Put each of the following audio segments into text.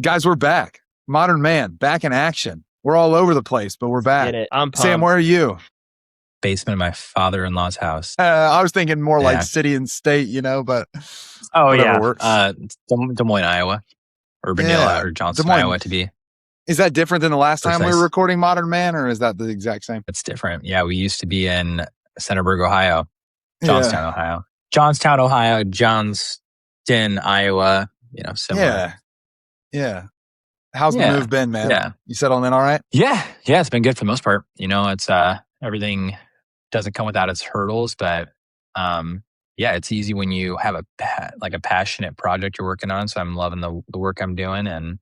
Guys, we're back. Modern Man, back in action. We're all over the place, but we're back. Get it. I'm pumped. Sam, where are you? Basement of my father-in-law's house. I was thinking more like Yeah. city and state, but Oh whatever yeah, works. Des Moines, Iowa, Urbandale or Johnston, Des Moines. Iowa to be. Is that different than the last time we Precise. were recording Modern Man, or is that the exact same? It's different. Yeah, we used to be in Centerburg, Ohio, Johnstown, Ohio, Johnston, Iowa. Similar. Yeah. How's the move been, man? Yeah. You settling in all right? Yeah, it's been good for the most part. It's everything doesn't come without its hurdles, but it's easy when you have a passionate project you're working on. So I'm loving the work I'm doing, and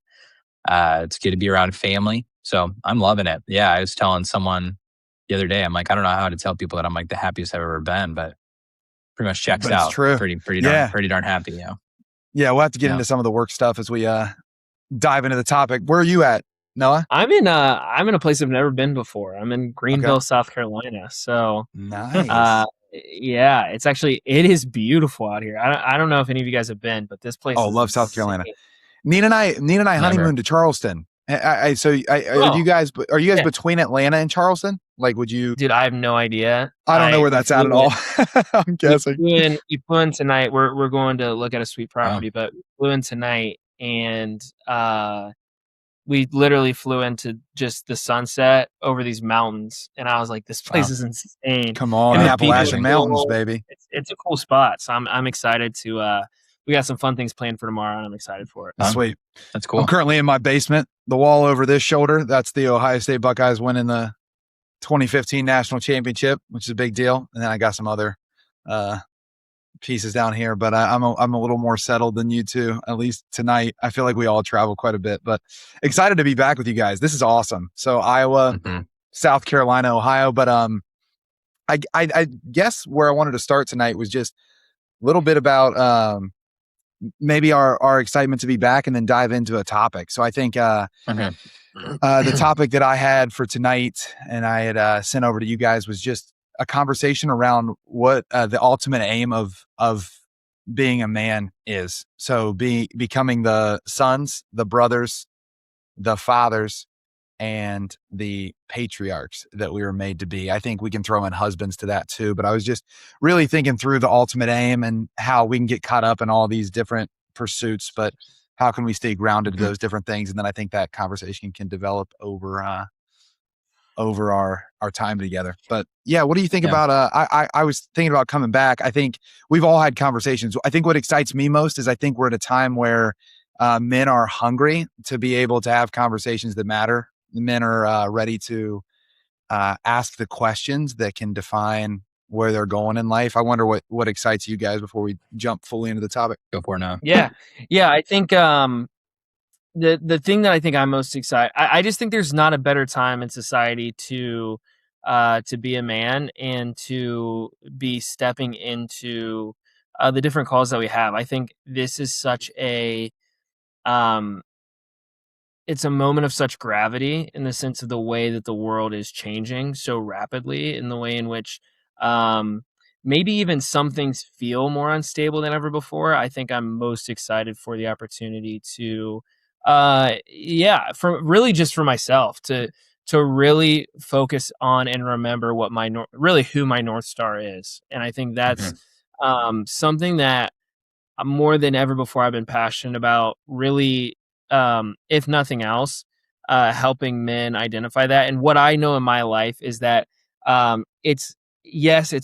it's good to be around family. So I'm loving it. Yeah, I was telling someone the other day, I'm like, I don't know how to tell people that I'm like the happiest I've ever been, but pretty much checks out. True. Pretty darn happy. Yeah, we'll have to get into some of the work stuff as we dive into the topic. Where are you at, Noah? I'm in a place I've never been before. I'm in Greenville, South Carolina. So nice. It is beautiful out here. I don't know if any of you guys have been, but this place. Love South Carolina. Nina and I honeymooned to Charleston. Are you guys between Atlanta and Charleston? Like, would you? Dude, I have no idea. I don't know where that's at all. I'm guessing. We flew in tonight. We're going to look at a sweet property, but we flew in tonight, and we literally flew into just the sunset over these mountains, and I was like, "This place is insane." Come on, the Appalachian Mountains, baby! It's a cool spot, so I'm excited to. We got some fun things planned for tomorrow, and I'm excited for it. Sweet, that's cool. I'm currently in my basement. The wall over this shoulder, that's the Ohio State Buckeyes winning the 2015 national championship, which is a big deal. And then I got some other pieces down here, but I'm a little more settled than you two, at least tonight. I feel like we all travel quite a bit, but excited to be back with you guys. This is awesome. So Iowa, South Carolina, Ohio, but I guess where I wanted to start tonight was just a little bit about maybe our excitement to be back, and then dive into a topic. So I think the topic that I had for tonight, and I had sent over to you guys, was just a conversation around what the ultimate aim of being a man is. So becoming the sons, the brothers, the fathers, and the patriarchs that we were made to be. I think we can throw in husbands to that too, but I was just really thinking through the ultimate aim and how we can get caught up in all these different pursuits, but how can we stay grounded to those different things? And then I think that conversation can develop over our time together. But yeah, what do you think about I was thinking about coming back. I think we've all had conversations. I think what excites me most is I think we're at a time where men are hungry to be able to have conversations that matter. Men are ready to ask the questions that can define where they're going in life. I wonder what excites you guys before we jump fully into the topic. Go for it now. Yeah. I think the thing that I think I'm most excited, I just think there's not a better time in society to be a man and to be stepping into the different calls that we have. I think this is such a it's a moment of such gravity in the sense of the way that the world is changing so rapidly, in the way in which maybe even some things feel more unstable than ever before. I think I'm most excited for the opportunity to, just for myself to really focus on and remember what who my North Star is. And I think that's something that more than ever before I've been passionate about, really, if nothing else, helping men identify that. And what I know in my life is that it's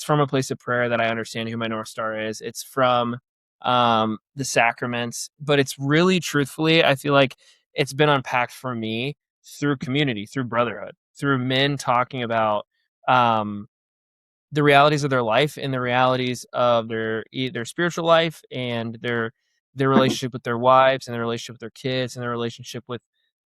from a place of prayer that I understand who my North Star is. It's from the sacraments, but it's really, truthfully, I feel like it's been unpacked for me through community, through brotherhood, through men talking about the realities of their life and the realities of their spiritual life, and their relationship with their wives, and their relationship with their kids, and their relationship with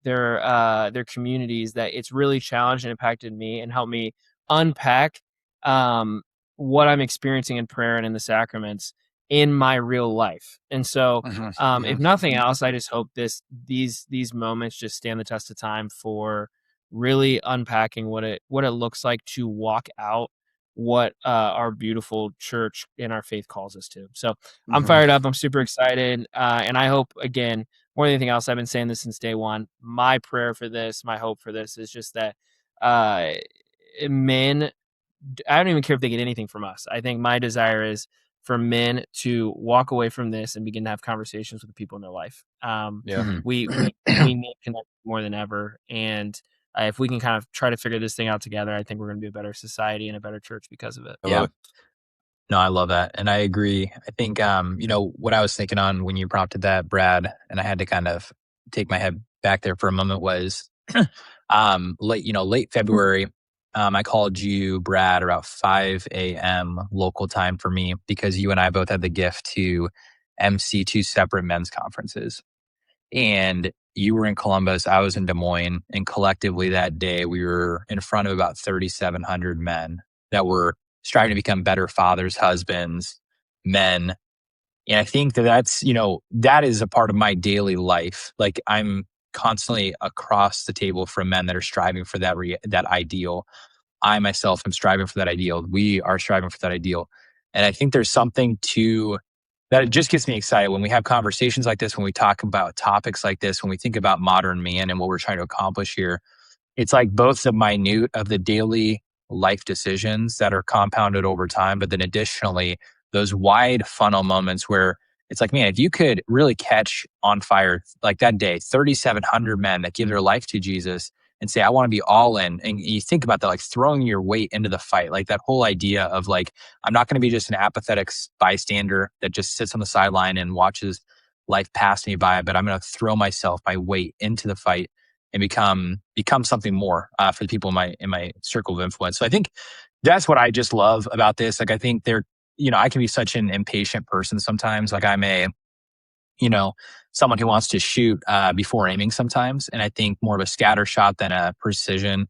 their communities. That it's really challenged and impacted me and helped me unpack what I'm experiencing in prayer and in the sacraments in my real life. And so if nothing else, I just hope these moments just stand the test of time for really unpacking what it looks like to walk out what our beautiful church and our faith calls us to. So I'm fired up. I'm super excited. And I hope, again, more than anything else, I've been saying this since day one. My prayer for this, my hope for this is just that men, I don't even care if they get anything from us. I think my desire is for men to walk away from this and begin to have conversations with the people in their life. Yeah. We need connect more than ever. And if we can kind of try to figure this thing out together, I think we're going to be a better society and a better church because of it. I love it. No, I love that. And I agree. I think, what I was thinking on when you prompted that, Brad, and I had to kind of take my head back there for a moment was late February. I called you, Brad, about 5 a.m. local time for me because you and I both had the gift to MC 2 separate men's conferences. And you were in Columbus, I was in Des Moines, and collectively that day we were in front of about 3,700 men that were striving to become better fathers, husbands, men. And I think that is a part of my daily life. Like I'm constantly across the table from men that are striving for that ideal. I myself am striving for that ideal. We are striving for that ideal. And I think there's something to that. It just gets me excited when we have conversations like this, when we talk about topics like this, when we think about modern man and what we're trying to accomplish here. It's like both the minute of the daily life decisions that are compounded over time, but then additionally, those wide funnel moments where it's like, man, if you could really catch on fire like that day, 3,700 men that give their life to Jesus and say, I want to be all in. And you think about that, like throwing your weight into the fight, like that whole idea of like, I'm not going to be just an apathetic bystander that just sits on the sideline and watches life pass me by, but I'm going to throw my weight into the fight and become something more for the people in my circle of influence. So I think that's what I just love about this. Like I think I can be such an impatient person sometimes. Like I'm someone who wants to shoot before aiming sometimes, and I think more of a scatter shot than a precision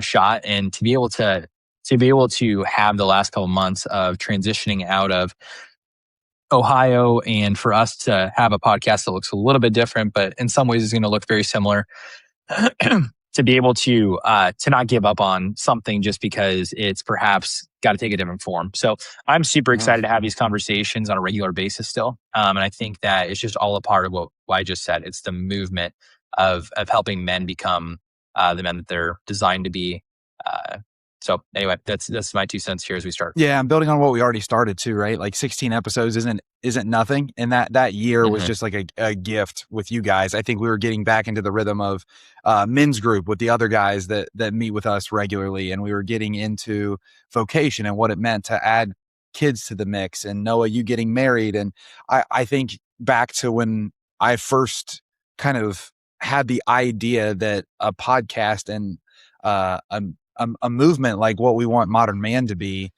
shot. And to be able to have the last couple months of transitioning out of Ohio, and for us to have a podcast that looks a little bit different, but in some ways is going to look very similar. To be able to not give up on something just because it's perhaps got to take a different form. So I'm super excited to have these conversations on a regular basis still. And I think that it's just all a part of what I just said. It's the movement of helping men become the men that they're designed to be. So anyway, that's my 2 cents here as we start. Yeah, I'm building on what we already started too, right? Like 16 episodes isn't nothing. And that year was just like a gift with you guys. I think we were getting back into the rhythm of men's group with the other guys that meet with us regularly. And we were getting into vocation and what it meant to add kids to the mix. And Noah, you getting married. And I think back to when I first kind of had the idea that a podcast and a movement like what we want Modern Man to be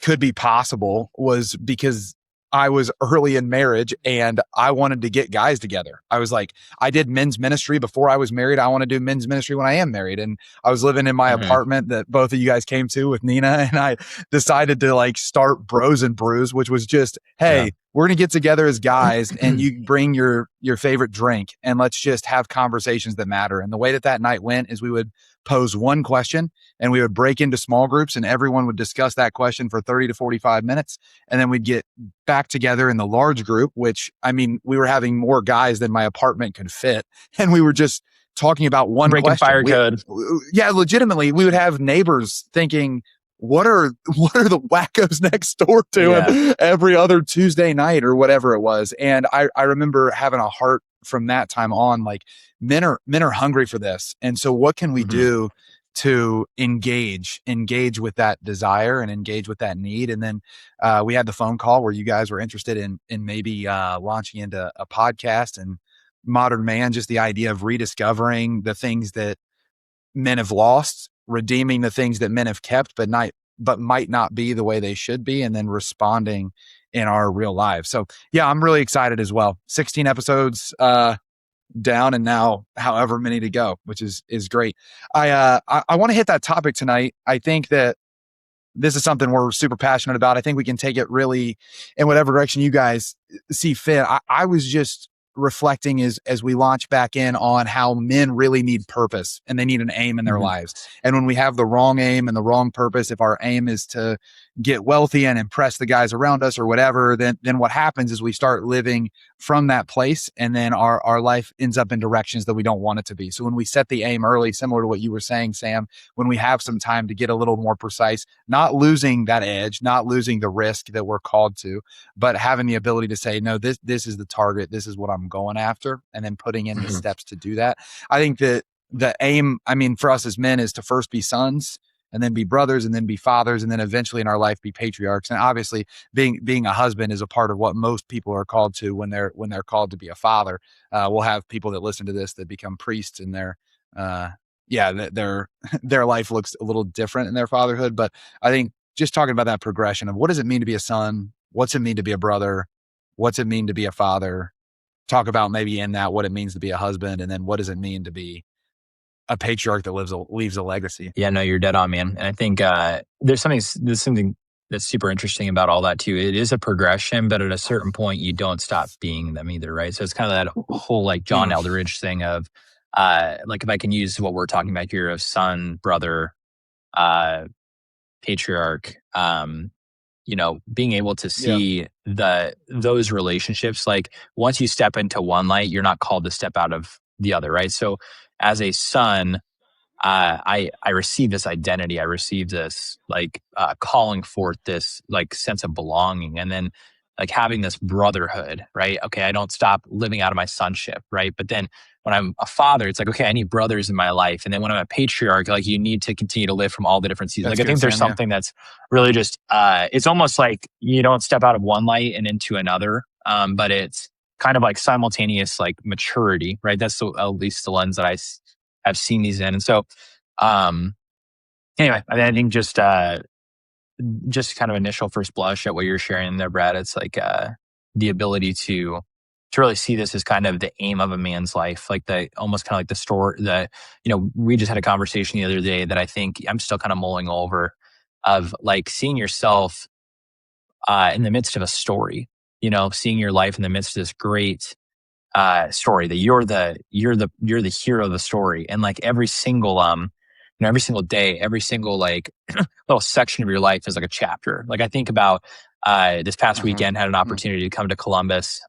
could be possible was because I was early in marriage and I wanted to get guys together. I was like, I did men's ministry before I was married. I want to do men's ministry when I am married. And I was living in my apartment that both of you guys came to with Nina, and I decided to like start Bros and Brews, which was just, hey, we're going to get together as guys and you bring your favorite drink and let's just have conversations that matter. And the way that night went is we would pose one question and we would break into small groups and everyone would discuss that question for 30 to 45 minutes. And then we'd get back together in the large group, which, I mean, we were having more guys than my apartment could fit. And we were just talking about one breaking question. Fire code. Yeah, legitimately, we would have neighbors thinking, what are the wackos next door doing every other Tuesday night or whatever it was. And I remember having a heart from that time on, like men are hungry for this. And so what can we do to engage with that desire and engage with that need? And then we had the phone call where you guys were interested in maybe launching into a podcast and Modern Man, just the idea of rediscovering the things that men have lost, redeeming the things that men have kept, but might not be the way they should be, and then responding in our real lives. So yeah, I'm really excited as well. 16 episodes down and now however many to go, which is great. I want to hit that topic tonight. I think that this is something we're super passionate about. I think we can take it really in whatever direction you guys see fit. I was just reflecting as we launch back in on how men really need purpose and they need an aim in their lives. And when we have the wrong aim and the wrong purpose, if our aim is to get wealthy and impress the guys around us or whatever, then what happens is we start living from that place, and then our life ends up in directions that we don't want it to be. So when we set the aim early, similar to what you were saying, Sam, when we have some time to get a little more precise, not losing that edge, not losing the risk that we're called to, but having the ability to say, no, this is the target, this is what I'm going after, and then putting in the steps to do that. I think that the aim, I mean, for us as men is to first be sons, and then be brothers, and then be fathers, and then eventually in our life be patriarchs. And obviously being a husband is a part of what most people are called to when they're called to be a father. We'll have people that listen to this that become priests, and their their life looks a little different in their fatherhood. But I think just talking about that progression of what does it mean to be a son? What's it mean to be a brother? What's it mean to be a father? Talk about maybe in that what it means to be a husband, and then what does it mean to be a patriarch that leaves a legacy. Yeah, no, you're dead on, man. And I think there's something that's super interesting about all that too. It is a progression, but at a certain point, you don't stop being them either, right? So it's kind of that whole like John Eldridge thing of like, if I can use what we're talking about here of son, brother, patriarch, being able to see those relationships. Like once you step into one light, you're not called to step out of the other, right? So as a son, I received this identity. I received this like calling forth this like sense of belonging, and then like having this brotherhood, right? Okay, I don't stop living out of my sonship, right? But then when I'm a father, it's like, okay, I need brothers in my life. And then when I'm a patriarch, like you need to continue to live from all the different seasons. That's like I think there's something that's really just it's almost like you don't step out of one light and into another, but it's kind of like simultaneous like maturity, right? That's at least the lens that I've seen these in. And so, anyway, I think just kind of initial first blush at what you're sharing there, Brad. It's like the ability to really see this as kind of the aim of a man's life, like the almost kind of like the story that, we just had a conversation the other day that I think I'm still kind of mulling over of like seeing yourself in the midst of a story, seeing your life in the midst of this great story that you're the hero of the story, and like every single every single day, every single like little section of your life is like a chapter. Like I think about this past weekend, had an opportunity to come to Columbus,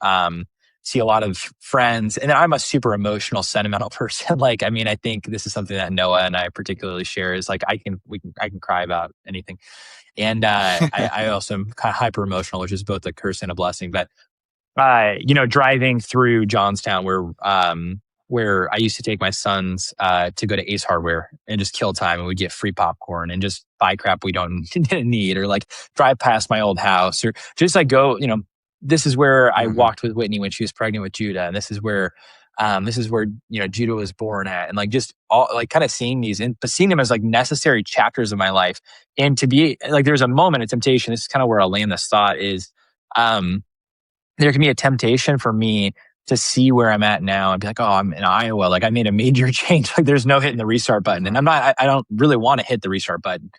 see a lot of friends, and I'm a super emotional, sentimental person. Like I mean, I think this is something that Noah and I particularly share is like I can cry about anything, and I also am kind of hyper emotional, which is both a curse and a blessing, but driving through Johnstown where I used to take my sons to go to Ace Hardware and just kill time, and we'd get free popcorn and just buy crap we didn't need, or like drive past my old house, or just like go, this is where I walked with Whitney when she was pregnant with Judah, and this is where Judah was born at, and like just all like kind of seeing these, but seeing them as like necessary chapters of my life, and to be like there's a moment of temptation. This is kind of where I'll land this thought is. There can be a temptation for me to see where I'm at now and be like, oh, I'm in Iowa. Like I made a major change. Like there's no hitting the restart button. And I don't really want to hit the restart button,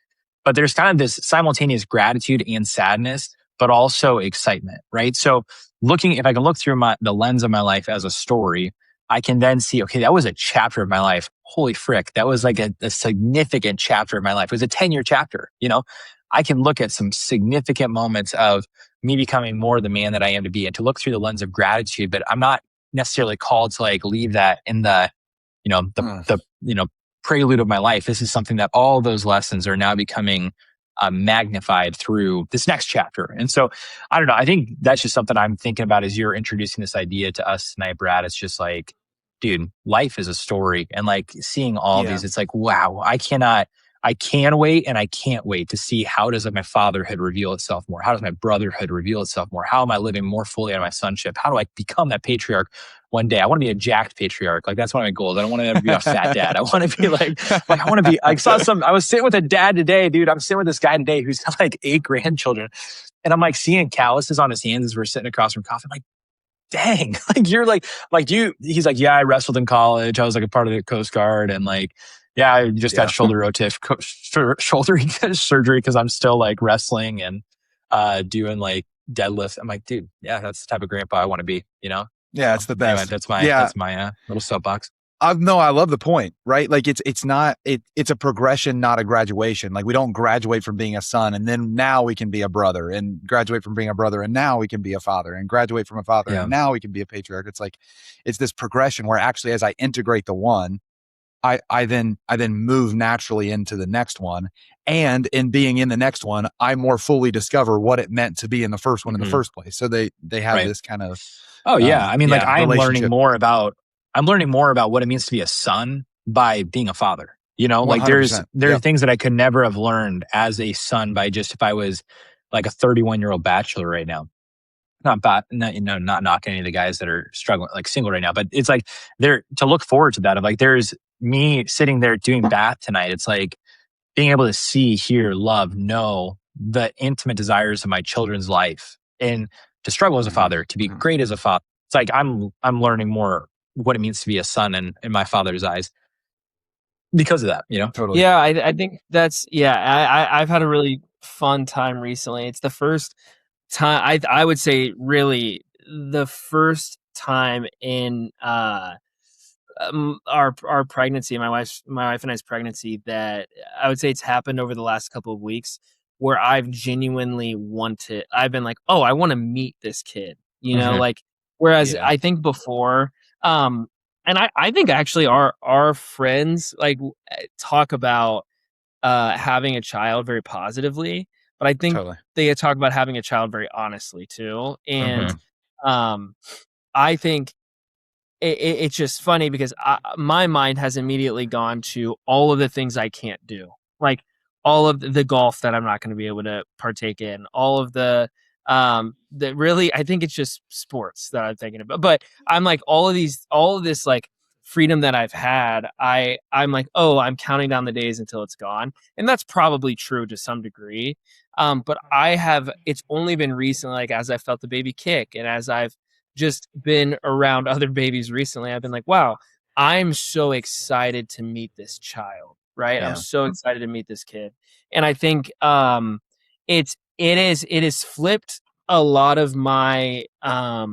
but there's kind of this simultaneous gratitude and sadness, but also excitement, right? So if I can look through the lens of my life as a story, I can then see, okay, that was a chapter of my life. Holy frick. That was like a significant chapter of my life. It was a 10-year chapter, I can look at some significant moments of me becoming more the man that I am to be, and to look through the lens of gratitude. But I'm not necessarily called to like leave that in the prelude of my life. This is something that all those lessons are now becoming magnified through this next chapter. And so I don't know. I think that's just something I'm thinking about as you're introducing this idea to us tonight, Brad. It's just like, dude, life is a story, and like seeing all these, it's like, wow, I can wait, and I can't wait to see how does my fatherhood reveal itself more? How does my brotherhood reveal itself more? How am I living more fully out of my sonship? How do I become that patriarch one day? I want to be a jacked patriarch. Like that's one of my goals. I don't want to ever be a fat dad. I want to be like I want to be, I was sitting with a dad today, dude. I'm sitting with this guy today who's got like 8 grandchildren. And I'm like seeing calluses on his hands as we're sitting across from coffee. I'm like, dang, like you're like you, he's like, yeah, I wrestled in college. I was like a part of the Coast Guard, and like, yeah, I just got shoulder surgery because I'm still like wrestling and doing like deadlifts. I'm like, dude, yeah, that's the type of grandpa I want to be, Yeah, it's the best. Anyway, that's my little soapbox. No, I love the point, right? Like it's not, it's a progression, not a graduation. Like we don't graduate from being a son and then now we can be a brother, and graduate from being a brother and now we can be a father, and graduate from a father Yeah. and now we can be a patriarch. It's like, it's this progression where actually as I integrate the one, I then move naturally into the next one. And in being in the next one, I more fully discover what it meant to be in the first one in the first place. So they have Right. this kind of Oh yeah. I mean, like I'm learning relationship. more about what it means to be a son by being a father. You know, like there 100%. are Yep. things that I could never have learned as a son by just if I was like a 31-year-old bachelor right now. Not knocking any of the guys that are struggling like single right now, but it's like there to look forward to that of like there's me sitting there doing bath tonight. It's like being able to see, hear, love, know the intimate desires of my children's life, and to struggle as a father, to be great as a father. It's like I'm learning more what it means to be a son in my father's eyes because of that, you know? Totally. Yeah, I think that's I've had a really fun time recently. It's the first time I would say really the first time in our pregnancy, my wife and I's pregnancy, that I would say it's happened over the last couple of weeks where I've genuinely I've been like, oh, I want to meet this kid, you know, like whereas Yeah. I think before, and I think actually our friends like talk about having a child very positively, but I think Totally. they talk about having a child very honestly too. And Mhm. um I think it's just funny because my mind has immediately gone to all of the things I can't do, like all of the golf that I'm not going to be able to partake in, all of the really, I think it's just sports that I'm thinking about. But I'm like all of this like freedom that I've had, I'm like, oh, I'm counting down the days until it's gone, and that's probably true to some degree. But it's only been recently, like as I felt the baby kick, and as I've just been around other babies recently, I've been like, wow, I'm so excited to meet this child, right? I'm Yeah. so excited to meet this kid. And I think it is flipped a lot of my a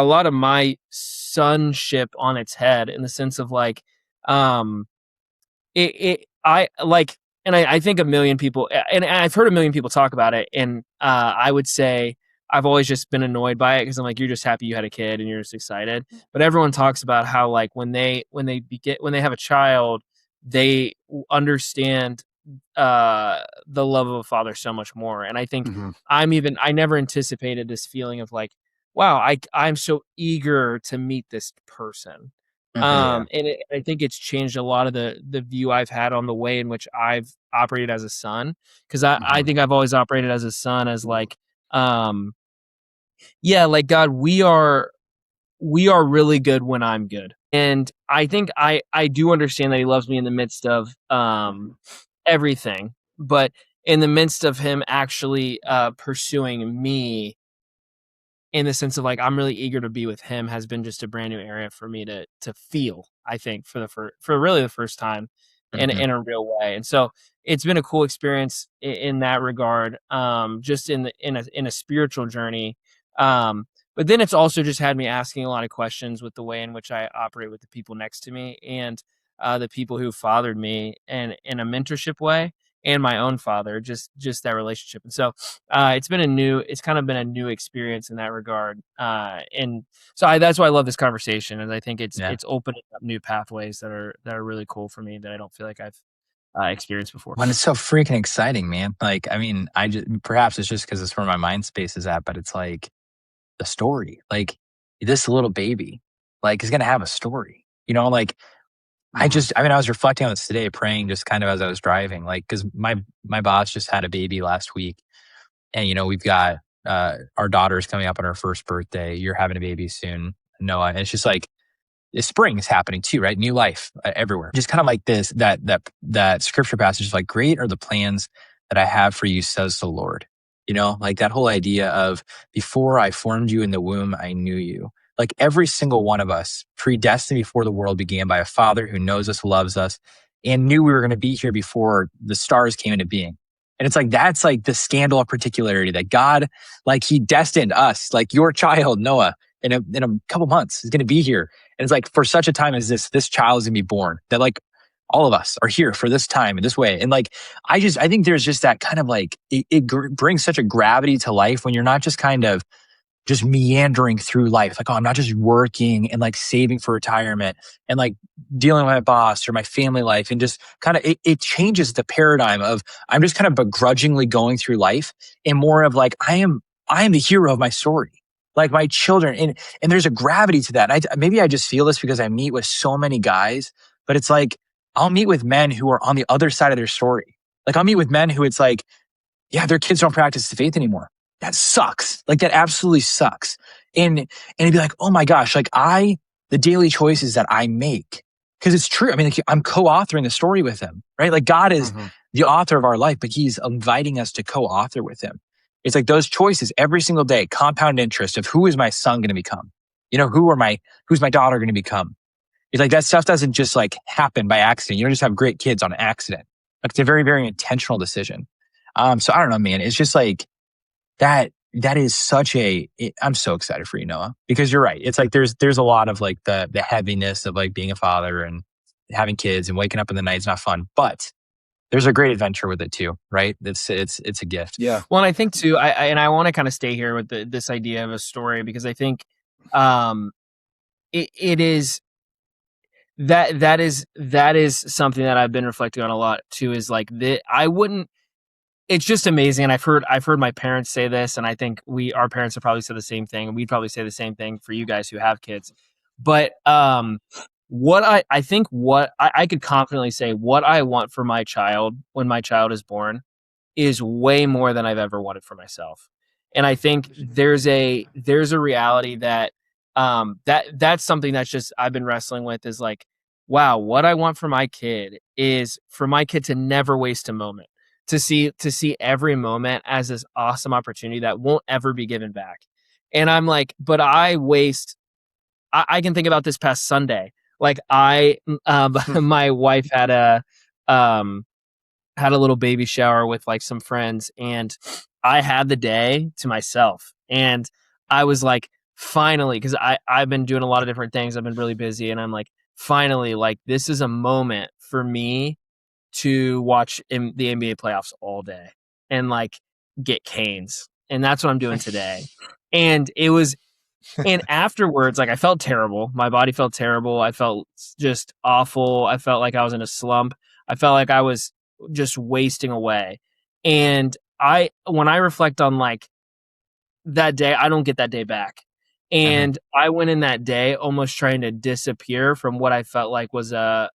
lot of my sonship on its head, in the sense of like um it I like, and I think a million people, and I've heard a million people talk about it, and I would say I've always just been annoyed by it because I'm like, you're just happy you had a kid and you're just excited. But everyone talks about how like when they have a child, they understand the love of a father so much more. And I think Mhm. I never anticipated this feeling of like, wow, I'm so eager to meet this person. Yeah. I think it's changed a lot of the view I've had on the way in which I've operated as a son, because I Mhm. think I've always operated as a son as like, um, yeah, like God, we are really good when I'm good. And I think I do understand that he loves me in the midst of everything, but in the midst of him actually pursuing me, in the sense of like I'm really eager to be with him, has been just a brand new area for me to feel, I think, for really the first time Mhm. in a real way. And so it's been a cool experience in that regard, just in a spiritual journey. But then it's also just had me asking a lot of questions with the way in which I operate with the people next to me, and the people who fathered me, and in a mentorship way, and my own father, just that relationship. And so it's kind of been a new experience in that regard. And so that's why I love this conversation, and I think Yeah. it's opening up new pathways that are really cool for me, that I don't feel like I've experienced before. When it's so freaking exciting, man. Like, I mean, I just perhaps it's just because it's where my mind space is at, but it's like the story. Like this little baby, like is gonna have a story. You know, like Mhm. I mean, I was reflecting on this today, praying just kind of as I was driving, like because my boss just had a baby last week, and you know we've got our daughter's coming up on her first birthday. You're having a baby soon, Noah, and it's just like spring is happening too, right? New life everywhere. Just kind of like this, that scripture passage is like, great are the plans that I have for you, says the Lord. You know, like that whole idea of before I formed you in the womb, I knew you. Like every single one of us predestined before the world began by a father who knows us, loves us, and knew we were going to be here before the stars came into being. And it's like, that's like the scandal of particularity that God, like he destined us, like your child, Noah, in a couple months. He's going to be here. And it's like, for such a time as this child is going to be born, that like all of us are here for this time in this way. And like, I think there's just that kind of like, it brings such a gravity to life when you're not just kind of just meandering through life. Like, oh, I'm not just working and like saving for retirement and like dealing with my boss or my family life. And just kind of, it changes the paradigm of, I'm just kind of begrudgingly going through life, and more of like, I am the hero of my story. Like my children. And there's a gravity to that. And maybe I just feel this because I meet with so many guys, but it's like, I'll meet with men who are on the other side of their story. Like I'll meet with men who it's like, yeah, their kids don't practice the faith anymore. That sucks. Like that absolutely sucks. And it'd be like, oh my gosh, like the daily choices that I make, because it's true. I mean, like, I'm co-authoring the story with him, right? Like God is the author of our life, but he's inviting us to co-author with him. It's like those choices every single day, compound interest of who is my son going to become? You know, who's my daughter going to become? It's like that stuff doesn't just like happen by accident. You don't just have great kids on accident. Like it's a very, very intentional decision. So I don't know, man. It's just like that is such I'm so excited for you, Noah, because you're right. It's like there's a lot of like the heaviness of like being a father and having kids and waking up in the night is not fun, but there's a great adventure with it too, right? It's a gift. Yeah. Well, and I think too, I want to kind of stay here with this idea of a story, because I think it is that is something that I've been reflecting on a lot too, is like it's just amazing. And I've heard my parents say this, and I think our parents have probably said the same thing, and we'd probably say the same thing for you guys who have kids. But what I could confidently say, what I want for my child when my child is born is way more than I've ever wanted for myself. And I think there's a reality that that's something that's just I've been wrestling with, is like, wow, what I want for my kid is for my kid to never waste a moment, to see every moment as this awesome opportunity that won't ever be given back. And I'm like, but I can think about this past Sunday. Like my wife had a little baby shower with like some friends, and I had the day to myself. And I was like, finally, because I've been doing a lot of different things. I've been really busy, and I'm like, finally, like this is a moment for me to watch the NBA playoffs all day and like get canes. And that's what I'm doing today. And it was, and afterwards, like I felt terrible. My body felt terrible. I felt just awful. I felt like I was in a slump. I felt like I was just wasting away. And when I reflect on like that day, I don't get that day back. And I went in that day almost trying to disappear from what I felt like was a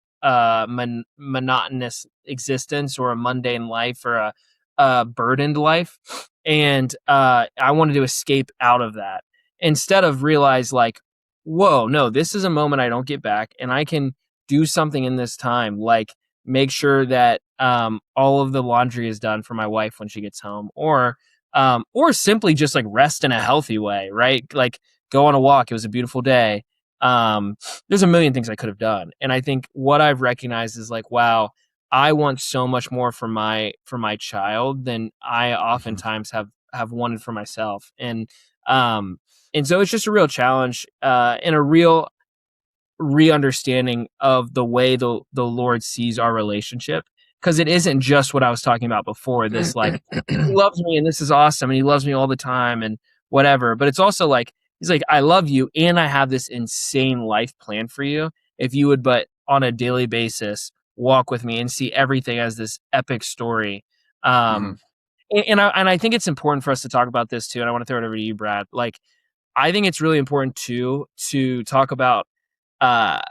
monotonous existence, or a mundane life, or a burdened life. And I wanted to escape out of that, instead of realize like, whoa, no, this is a moment I don't get back, and I can do something in this time, like make sure that all of the laundry is done for my wife when she gets home, or simply just like rest in a healthy way, right? Like go on a walk. It was a beautiful day. There's a million things I could have done. And I think what I've recognized is like, wow, I want so much more for my child than I oftentimes have wanted for myself. And so it's just a real challenge, and a real re-understanding of the way the Lord sees our relationship. Because it isn't just what I was talking about before, this like, he loves me and this is awesome and he loves me all the time and whatever. But it's also like, he's like, I love you and I have this insane life plan for you. If you would, but on a daily basis, walk with me and see everything as this epic story. And I think it's important for us to talk about this too. And I want to throw it over to you, Brad. Like, I think it's really important too to talk about that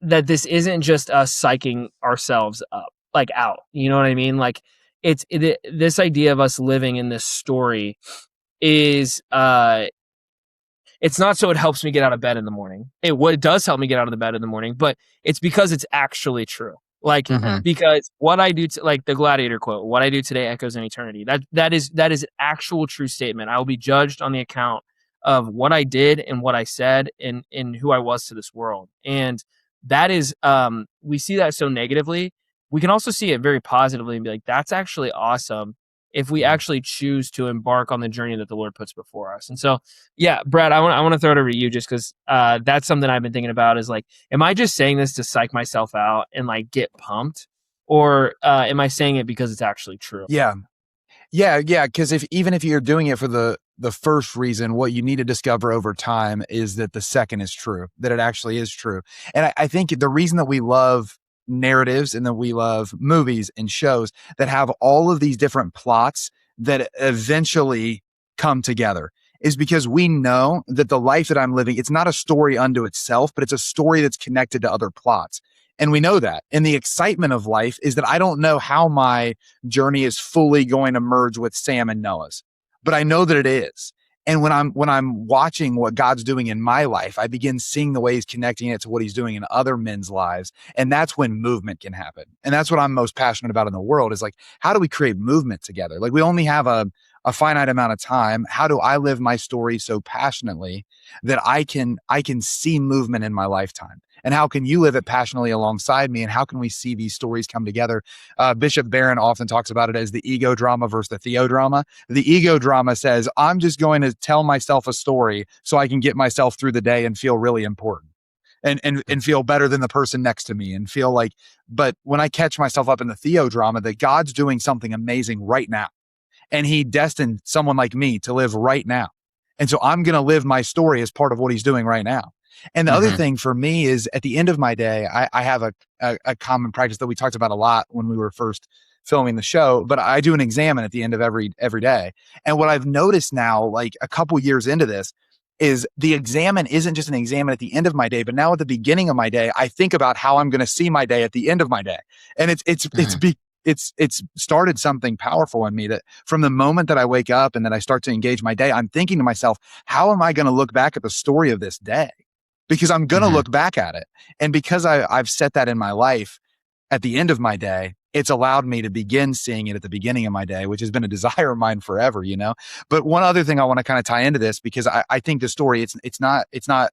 this isn't just us psyching ourselves up, like out. You know what I mean? Like this idea of us living in this story is it's not so it helps me get out of bed in the morning. It does help me get out of the bed in the morning, but it's because it's actually true. Like because what I do, like the Gladiator quote, what I do today echoes in eternity. That is an actual true statement. I will be judged on the account of what I did and what I said and who I was to this world. And that is, we see that so negatively. We can also see it very positively and be like, that's actually awesome. if we actually choose to embark on the journey that the Lord puts before us. And so, yeah, Brad, I want to throw it over to you just because that's something I've been thinking about is like, am I just saying this to psych myself out and like get pumped? Or am I saying it because it's actually true? Yeah. Because even if you're doing it for the first reason, what you need to discover over time is that the second is true, that it actually is true. And I think the reason that we love narratives and that we love movies and shows that have all of these different plots that eventually come together is because we know that the life that I'm living, it's not a story unto itself, but it's a story that's connected to other plots. And we know that. And the excitement of life is that I don't know how my journey is fully going to merge with Sam and Noah's, but I know that it is. And when I'm watching what God's doing in my life, I begin seeing the way he's connecting it to what he's doing in other men's lives. And that's when movement can happen. And that's what I'm most passionate about in the world is like, how do we create movement together? Like we only have a finite amount of time. How do I live my story so passionately that I can see movement in my lifetime? And how can you live it passionately alongside me? And how can we see these stories come together? Bishop Barron often talks about it as the ego drama versus the theodrama. The ego drama says, I'm just going to tell myself a story so I can get myself through the day and feel really important and feel better than the person next to me and feel like, but when I catch myself up in the theodrama, that God's doing something amazing right now. And he destined someone like me to live right now. And so I'm going to live my story as part of what he's doing right now. And the other thing for me is at the end of my day, I have a common practice that we talked about a lot when we were first filming the show, but I do an examine at the end of every day. And what I've noticed now, like a couple years into this, is the examine isn't just an examine at the end of my day, but now at the beginning of my day, I think about how I'm going to see my day at the end of my day. And it's started something powerful in me that from the moment that I wake up and that I start to engage my day, I'm thinking to myself, how am I going to look back at the story of this day? Because I'm going to look back at it. And because I've set that in my life at the end of my day, it's allowed me to begin seeing it at the beginning of my day, which has been a desire of mine forever, you know? But one other thing I want to kind of tie into this, because I think the story, it's not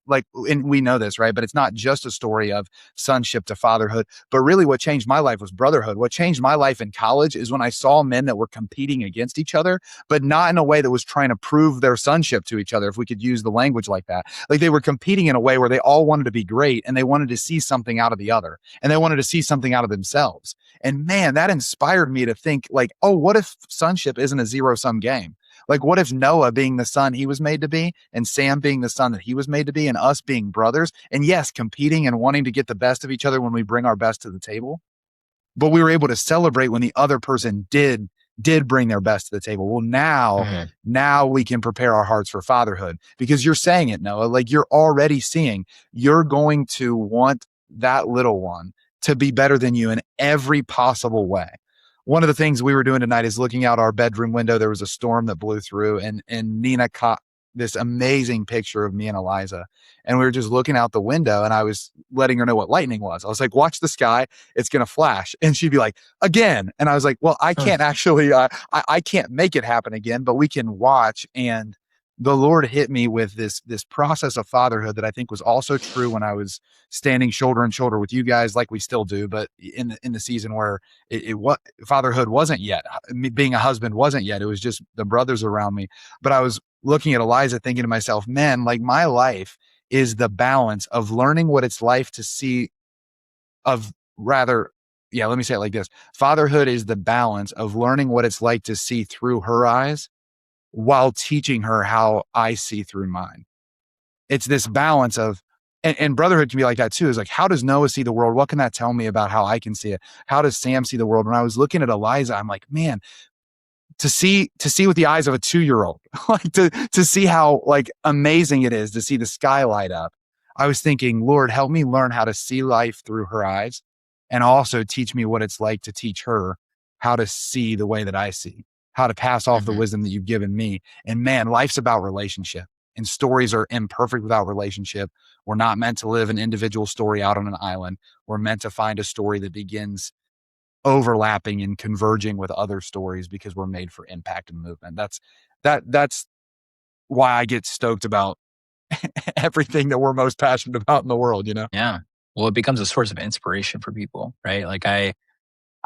like, and we know this, right? But it's not just a story of sonship to fatherhood, but really what changed my life was brotherhood. What changed my life in college is when I saw men that were competing against each other, but not in a way that was trying to prove their sonship to each other, if we could use the language like that. Like they were competing in a way where they all wanted to be great and they wanted to see something out of the other and they wanted to see something out of themselves. And man, that inspired me to think like, oh, what if sonship isn't a zero-sum game? Like, what if Noah being the son he was made to be and Sam being the son that he was made to be and us being brothers and yes, competing and wanting to get the best of each other when we bring our best to the table, but we were able to celebrate when the other person did bring their best to the table. Well, now we can prepare our hearts for fatherhood because you're saying it, Noah, like you're already seeing you're going to want that little one to be better than you in every possible way. One of the things we were doing tonight is looking out our bedroom window. There was a storm that blew through and Nina caught this amazing picture of me and Eliza. And we were just looking out the window and I was letting her know what lightning was. I was like, watch the sky. It's going to flash. And she'd be like, again. And I was like, well, I can't actually, I can't make it happen again, but we can watch. And the Lord hit me with this process of fatherhood that I think was also true when I was standing shoulder and shoulder with you guys, like we still do, but in the season where what fatherhood wasn't yet, me being a husband wasn't yet. It was just the brothers around me. But I was looking at Eliza, thinking to myself, man, like my life is the balance of learning what it's like to see of rather. Yeah, let me say it like this. Fatherhood is the balance of learning what it's like to see through her eyes while teaching her how I see through mine. It's this balance of, and brotherhood can be like that too. Is like, how does Noah see the world? What can that tell me about how I can see it? How does Sam see the world? When I was looking at Eliza, I'm like, man, to see with the eyes of a 2-year-old, like to see how like amazing it is to see the sky light up. I was thinking, Lord, help me learn how to see life through her eyes and also teach me what it's like to teach her how to see the way that I see, how to pass off the wisdom that you've given me. And man, life's about relationship and stories are imperfect without relationship. We're not meant to live an individual story out on an island. We're meant to find a story that begins overlapping and converging with other stories because we're made for impact and movement. That's why I get stoked about everything that we're most passionate about in the world, you know? Yeah. Well, it becomes a source of inspiration for people, right? Like I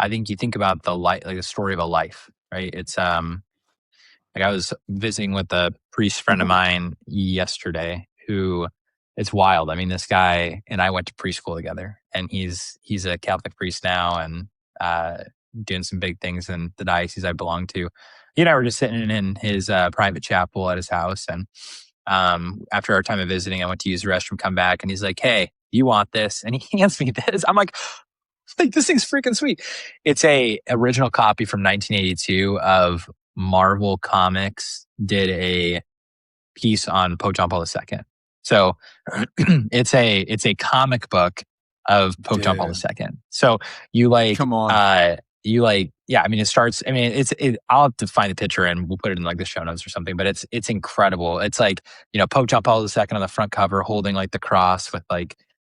think you think about the light, like the story of a life, right? It's like I was visiting with a priest friend of mine yesterday who it's wild. I mean, this guy and I went to preschool together, and he's a Catholic priest now and doing some big things in the diocese I belong to. He and I were just sitting in his private chapel at his house, and after our time of visiting, I went to use the restroom, come back, and he's like, "Hey, you want this?" And he hands me this. I'm like, this thing's freaking sweet. It's a original copy from 1982 of Marvel Comics did a piece on Pope John Paul II. So it's a comic book of Pope John Paul II. So you like, Come on. yeah, I mean, it starts, I mean, I'll have to find the picture and we'll put it in like the show notes or something, but it's incredible. It's like, Pope John Paul II on the front cover holding like the cross with like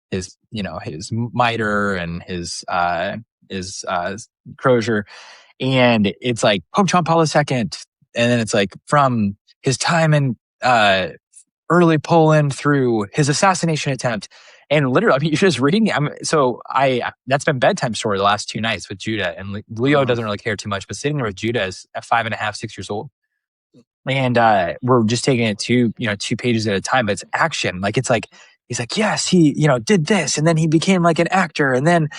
his, his mitre and his crozier. And it's like Pope John Paul II. And then it's like from his time in early Poland through his assassination attempt. And literally, I mean, you're just reading. That's been bedtime story the last 2 nights with Judah. And Leo doesn't really care too much, but sitting there with Judah is at 5.5, 6 years old. And we're just taking it 2 pages at a time, but it's action. Like, it's like, he's like, yes, he, did this. And then he became like an actor. And then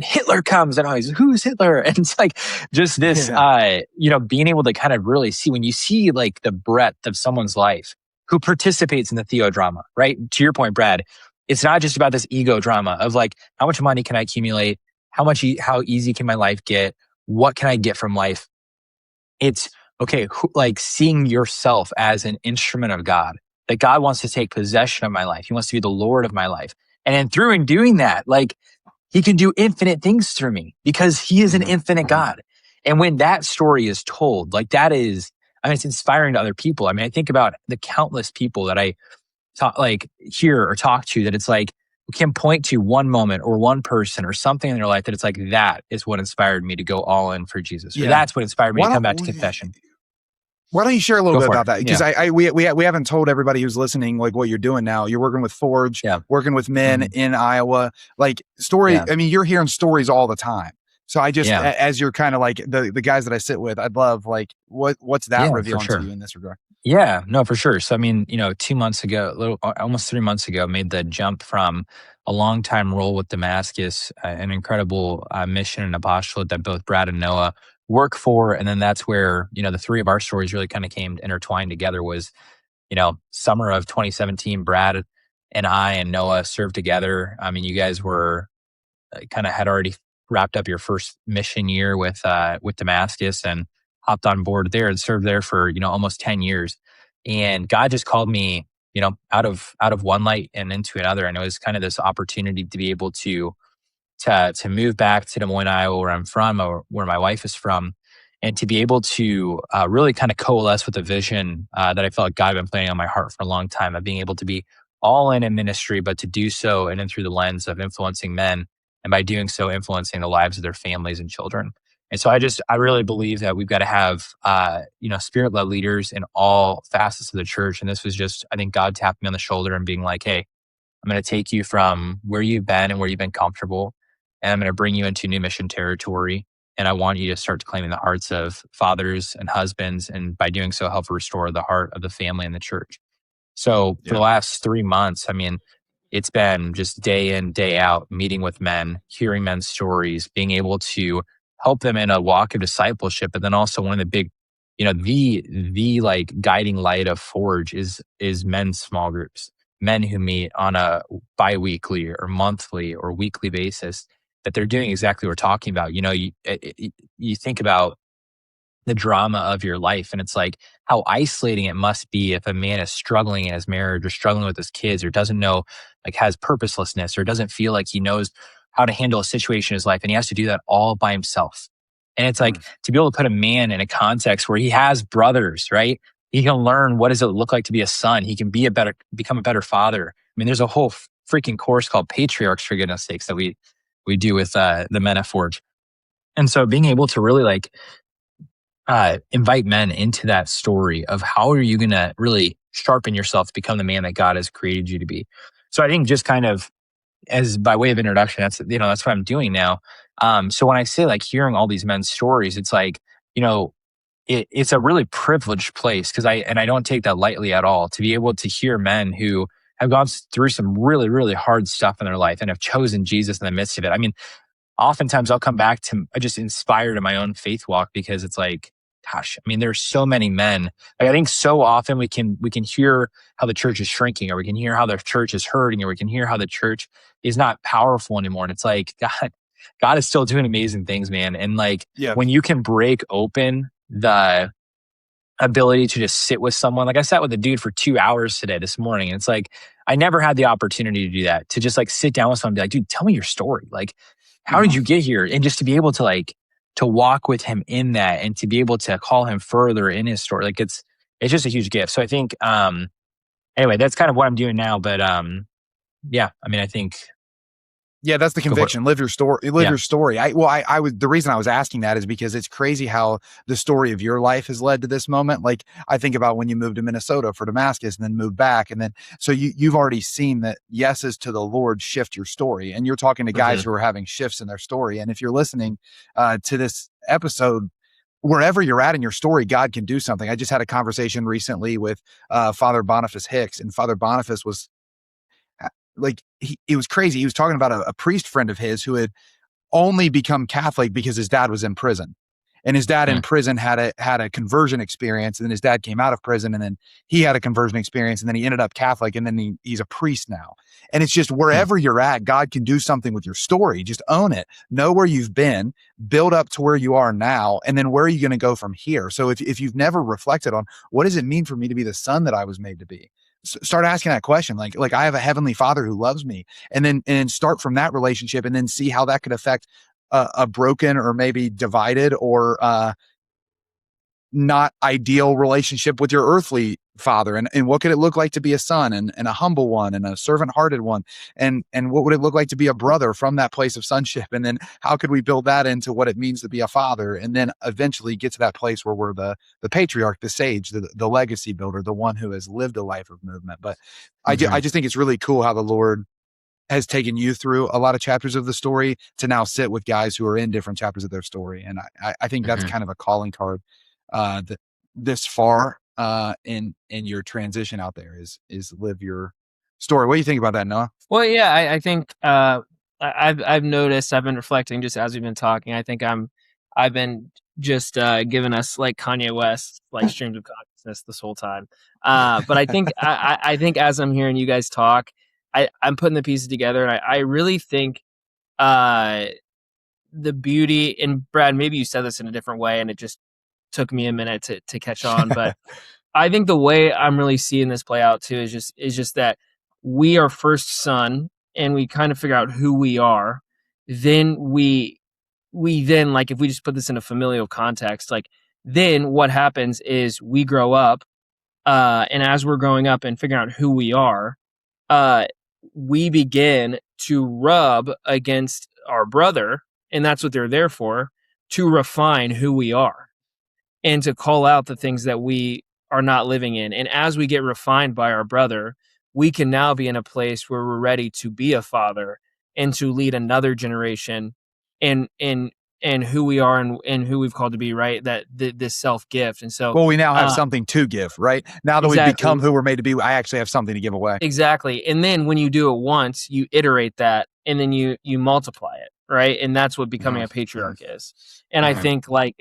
Hitler comes and who's Hitler? And it's like just this, being able to kind of really see when you see like the breadth of someone's life who participates in the theodrama, right? To your point, Brad, it's not just about this ego drama of like, how much money can I accumulate? How easy can my life get? What can I get from life? It's okay, like seeing yourself as an instrument of God, that God wants to take possession of my life. He wants to be the Lord of my life. And then through in doing that, like he can do infinite things through me because he is an infinite God. And when that story is told, like that is, I mean, it's inspiring to other people. I mean, I think about the countless people that I hear or talk to that it's like, we can point to one moment or one person or something in their life that it's like, that is what inspired me to go all in for Jesus. Or that's what inspired me to come back to confession. Why don't you share a little bit about that? Because we haven't told everybody who's listening like what you're doing now. You're working with Forge, working with men in Iowa. Like story. I mean, you're hearing stories all the time. So I just, as you're kind of like the guys that I sit with, I'd love like what's that revealing to you in this regard? Yeah, no, for sure. So I mean, 2 months ago, almost 3 months ago, made the jump from a long time role with Damascus, an incredible mission and apostolate that both Brad and Noah work for. And then that's where, the three of our stories really kind of came intertwined together was, summer of 2017, Brad and I and Noah served together. I mean, you guys were kind of had already wrapped up your first mission year with Damascus and hopped on board there and served there for, almost 10 years. And God just called me, out of one light and into another. And it was kind of this opportunity to be able to move back to Des Moines, Iowa, where I'm from, or where my wife is from, and to be able to really kind of coalesce with a vision that I felt like God had been planning on my heart for a long time of being able to be all in ministry, but to do so and then through the lens of influencing men, and by doing so, influencing the lives of their families and children. And so I really believe that we've got to have, spirit-led leaders in all facets of the church. And this was just, I think, God tapping me on the shoulder and being like, hey, I'm going to take you from where you've been and where you've been comfortable, and I'm going to bring you into new mission territory. And I want you to start claiming the hearts of fathers and husbands. And by doing so, help restore the heart of the family and the church. So for the last 3 months, I mean, it's been just day in, day out, meeting with men, hearing men's stories, being able to help them in a walk of discipleship. But then also one of the big, the like guiding light of Forge is men's small groups, men who meet on a bi-weekly or monthly or weekly basis, that they're doing exactly what we're talking about. You think about the drama of your life, and it's like how isolating it must be if a man is struggling in his marriage or struggling with his kids or doesn't know, like has purposelessness or doesn't feel like he knows how to handle a situation in his life, and he has to do that all by himself. And it's like to be able to put a man in a context where he has brothers, right? He can learn what does it look like to be a son. He can become a better father. I mean, there's a whole freaking course called Patriarchs, for goodness sakes, that we do with the men at Forge. And so being able to really like invite men into that story of how are you going to really sharpen yourself to become the man that God has created you to be. So I think just kind of as by way of introduction, that's what I'm doing now. So when I say like hearing all these men's stories, it's like, it's a really privileged place because I don't take that lightly at all to be able to hear men who have gone through some really, really hard stuff in their life and have chosen Jesus in the midst of it. I mean, oftentimes I'll come back to just inspired in my own faith walk because it's like, gosh, I mean, there's so many men. Like, I think so often we can hear how the church is shrinking, or we can hear how the church is hurting, or we can hear how the church is not powerful anymore. And it's like, God is still doing amazing things, man. And like when you can break open the ability to just sit with someone, like I sat with a dude for 2 hours this morning, and it's like I never had the opportunity to do that, to just like sit down with someone and be like, dude, tell me your story. Like, how did you get here? And just to be able to like to walk with him in that, and to be able to call him further in his story, like it's just a huge gift. So I think anyway, that's kind of what I'm doing now. But yeah, I mean, I think that's the conviction. Live your story. Live your story. I was, the reason I was asking that is because it's crazy how the story of your life has led to this moment. Like, I think about when you moved to Minnesota for Damascus and then moved back. And then, so you've already seen that yeses to the Lord shift your story. And you're talking to guys who are having shifts in their story. And if you're listening to this episode, wherever you're at in your story, God can do something. I just had a conversation recently with Father Boniface Hicks, and Father Boniface was like, it was crazy. He was talking about a priest friend of his who had only become Catholic because his dad was in prison, and his dad in prison had a conversion experience. And then his dad came out of prison, and then he had a conversion experience, and then he ended up Catholic, and then he's a priest now. And it's just wherever you're at, God can do something with your story. Just own it. Know where you've been, build up to where you are now. And then where are you going to go from here? So if you've never reflected on what does it mean for me to be the son that I was made to be, start asking that question. Like I have a heavenly father who loves me, and then start from that relationship, and then see how that could affect a broken or maybe divided or not ideal relationship with your earthly father. And what could it look like to be a son, and a humble one, and a servant hearted one? And what would it look like to be a brother from that place of sonship? And then how could we build that into what it means to be a father? And then eventually get to that place where we're the patriarch, the sage, the legacy builder, the one who has lived a life of movement. But I just think it's really cool how the Lord has taken you through a lot of chapters of the story to now sit with guys who are in different chapters of their story. And I think that's kind of a calling card that this far in your transition out there is live your story. What do you think about that, Noah? Well, yeah, I think I've noticed, I've been reflecting just as we've been talking. I think I've been just giving us like Kanye West like streams of consciousness this whole time. But I think I think as I'm hearing you guys talk, I'm putting the pieces together, and I really think the beauty, and Brad, maybe you said this in a different way, and it just took me a minute to catch on, but I think the way I'm really seeing this play out too is just that we are first son, and we kind of figure out who we are. Then we then, like, if we just put this in a familial context, like, then what happens is we grow up, and as we're growing up and figuring out who we are, we begin to rub against our brother, and that's what they're there for, to refine who we are and to call out the things that we are not living in. And as we get refined by our brother, we can now be in a place where we're ready to be a father and to lead another generation in who we are and who we've called to be, right? That this self gift. And so, well, we now have something to give, right? Now that we've become who we're made to be, I actually have something to give away. Exactly. And then when you do it once, you iterate that, and then you multiply it, right? And that's what becoming a patriarch is. And I think like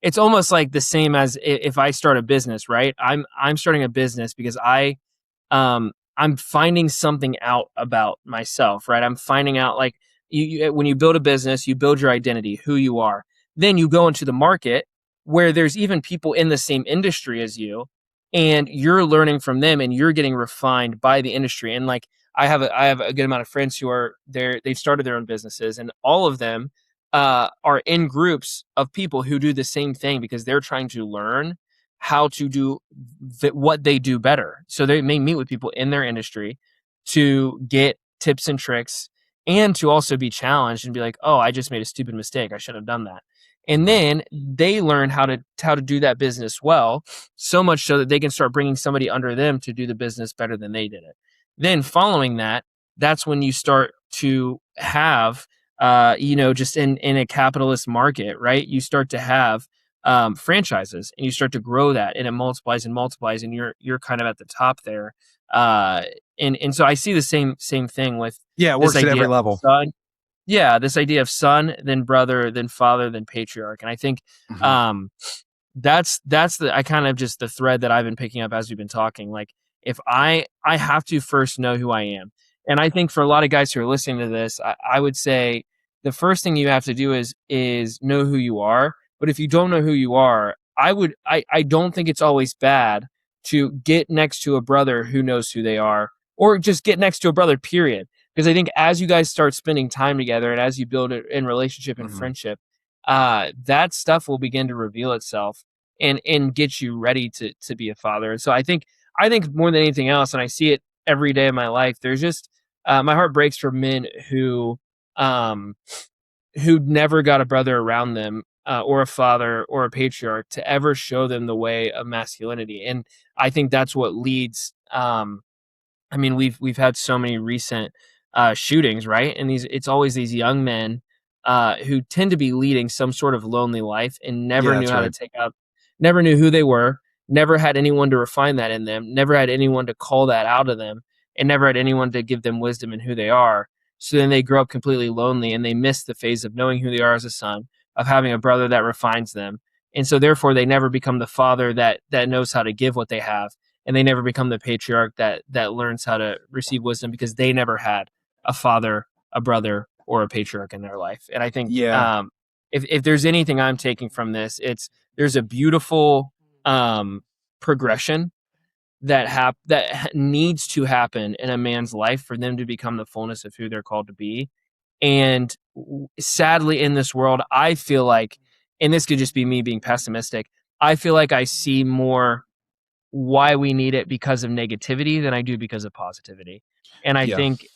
it's almost like the same as if I start a business, right? I'm starting a business because I'm finding something out about myself, right? I'm finding out, like, you when you build a business, you build your identity, who you are. Then you go into the market where there's even people in the same industry as you, and you're learning from them, and you're getting refined by the industry. And like I have a good amount of friends who are there. They've started their own businesses, and all of them are in groups of people who do the same thing because they're trying to learn how to do what they do better. So they may meet with people in their industry to get tips and tricks, and to also be challenged and be like, oh, I just made a stupid mistake. I shouldn't have done that. And then they learn how to do that business well, so much so that they can start bringing somebody under them to do the business better than they did it. Then following that, that's when you start to have, just in a capitalist market, right? You start to have franchises, and you start to grow that, and it multiplies and multiplies, and you're kind of at the top there. And so I see the same thing with Yeah, it this works at idea every of level. son. Yeah, this idea of son, then brother, then father, then patriarch, and I think um, that's the I kind of just the thread that I've been picking up as we've been talking. Like, if I have to first know who I am, and I think for a lot of guys who are listening to this, I would say the first thing you have to do is know who you are. But if you don't know who you are, I don't think it's always bad to get next to a brother who knows who they are, or just get next to a brother, period. Because I think as you guys start spending time together and as you build it in relationship and friendship, that stuff will begin to reveal itself and get you ready to be a father. And so I think more than anything else, and I see it every day of my life, there's just my heart breaks for men um, who never got a brother around them, or a father or a patriarch to ever show them the way of masculinity. And I think that's what leads. I mean, we've had so many recent shootings, right? And it's always these young men who tend to be leading some sort of lonely life and never Yeah, knew that's how right. to take out, never knew who they were, never had anyone to refine that in them, never had anyone to call that out of them, and never had anyone to give them wisdom in who they are. So then they grow up completely lonely, and they miss the phase of knowing who they are as a son, of having a brother that refines them. And so therefore they never become the father that knows how to give what they have, and they never become the patriarch that learns how to receive wisdom because they never had a father, a brother, or a patriarch in their life. And I think Yeah. if there's anything I'm taking from this, it's there's a beautiful progression that needs to happen in a man's life for them to become the fullness of who they're called to be. And sadly, in this world, I feel like, and this could just be me being pessimistic, I feel like I see more why we need it because of negativity than I do because of positivity. And I Yeah. think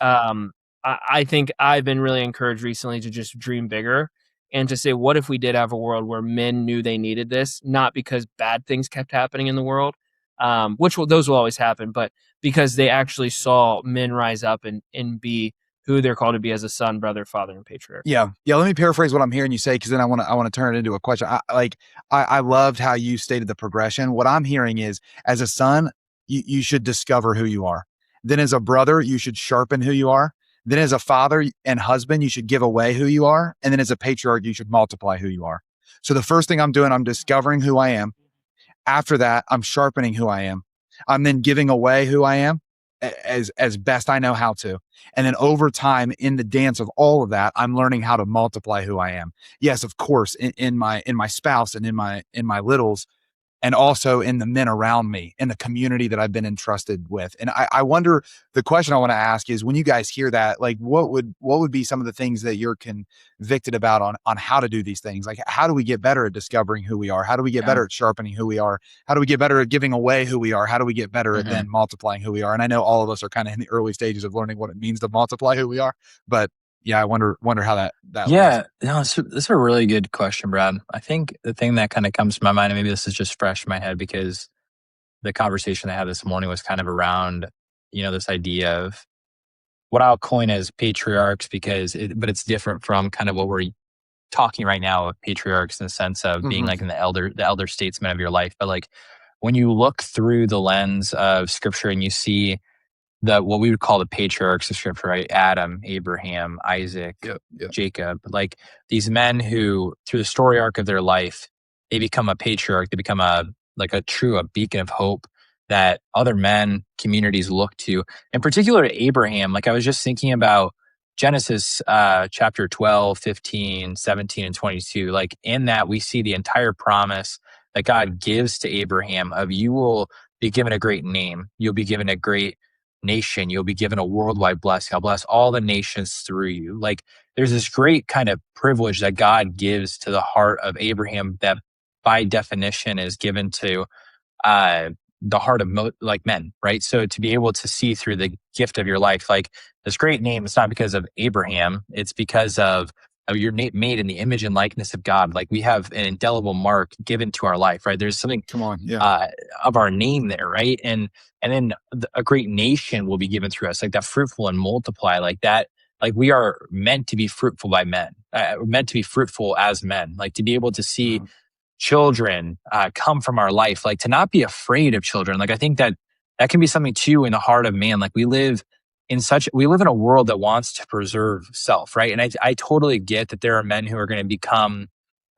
I think I've been really encouraged recently to just dream bigger and to say, what if we did have a world where men knew they needed this, not because bad things kept happening in the world, those will always happen, but because they actually saw men rise up and be who they're called to be as a son, brother, father, and patriarch. Yeah. Let me paraphrase what I'm hearing you say, because then I want to turn it into a question. I loved how you stated the progression. What I'm hearing is, as a son, you should discover who you are. Then as a brother, you should sharpen who you are. Then as a father and husband, you should give away who you are. And then as a patriarch, you should multiply who you are. So the first thing I'm doing, I'm discovering who I am. After that, I'm sharpening who I am. I'm then giving away who I am as best I know how to. And then over time, in the dance of all of that, I'm learning how to multiply who I am. Yes, of course, in my spouse and in my littles, and also in the men around me, in the community that I've been entrusted with. And I wonder, the question I want to ask is, when you guys hear that, like, what would be some of the things that you're convicted about on how to do these things? Like, how do we get better at discovering who we are? How do we get better at sharpening who we are? How do we get better at giving away who we are? How do we get better at then multiplying who we are? And I know all of us are kind of in the early stages of learning what it means to multiply who we are, but yeah, I wonder how that Yeah, no, this is a really good question, Brad. I think the thing that kind of comes to my mind, and maybe this is just fresh in my head because the conversation I had this morning was kind of around, this idea of what I'll coin as patriarchs, but it's different from kind of what we're talking right now of patriarchs in the sense of being like in the elder statesman of your life. But like when you look through the lens of scripture and you see what we would call the patriarchs of scripture, right? Adam, Abraham, Isaac, Jacob, like these men who through the story arc of their life, they become a patriarch, they become a beacon of hope that other men, communities look to. In particular, Abraham, like I was just thinking about Genesis chapter 12, 15, 17, and 22. Like in that, we see the entire promise that God gives to Abraham of you will be given a great name. You'll be given a great nation. You'll be given a worldwide blessing. I'll bless all the nations through you. Like there's this great kind of privilege that God gives to the heart of Abraham that by definition is given to the heart of men, right? So to be able to see through the gift of your life, like this great name, it's not because of Abraham, it's because of you're made in the image and likeness of God. Like we have an indelible mark given to our life, right? There's something of our name there, right? And then a great nation will be given through us, like that fruitful and multiply, like that. Like we are meant to be fruitful by men, meant to be fruitful as men, like to be able to see children come from our life, like to not be afraid of children. Like I think that can be something too in the heart of man. Like we live in a world that wants to preserve self, right? And I totally get that there are men who are going to become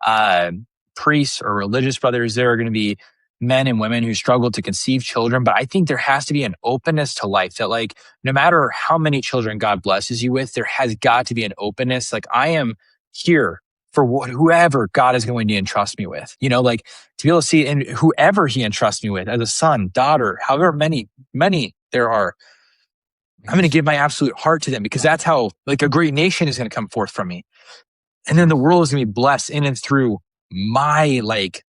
uh, priests or religious brothers. There are going to be men and women who struggle to conceive children, but I think there has to be an openness to life that, like, no matter how many children God blesses you with, there has got to be an openness. Like, I am here for whoever God is going to entrust me with, like to be able to see, and whoever he entrusts me with as a son, daughter, however many there are, I'm going to give my absolute heart to them, because that's how, like, a great nation is going to come forth from me. And then the world is going to be blessed in and through my, like,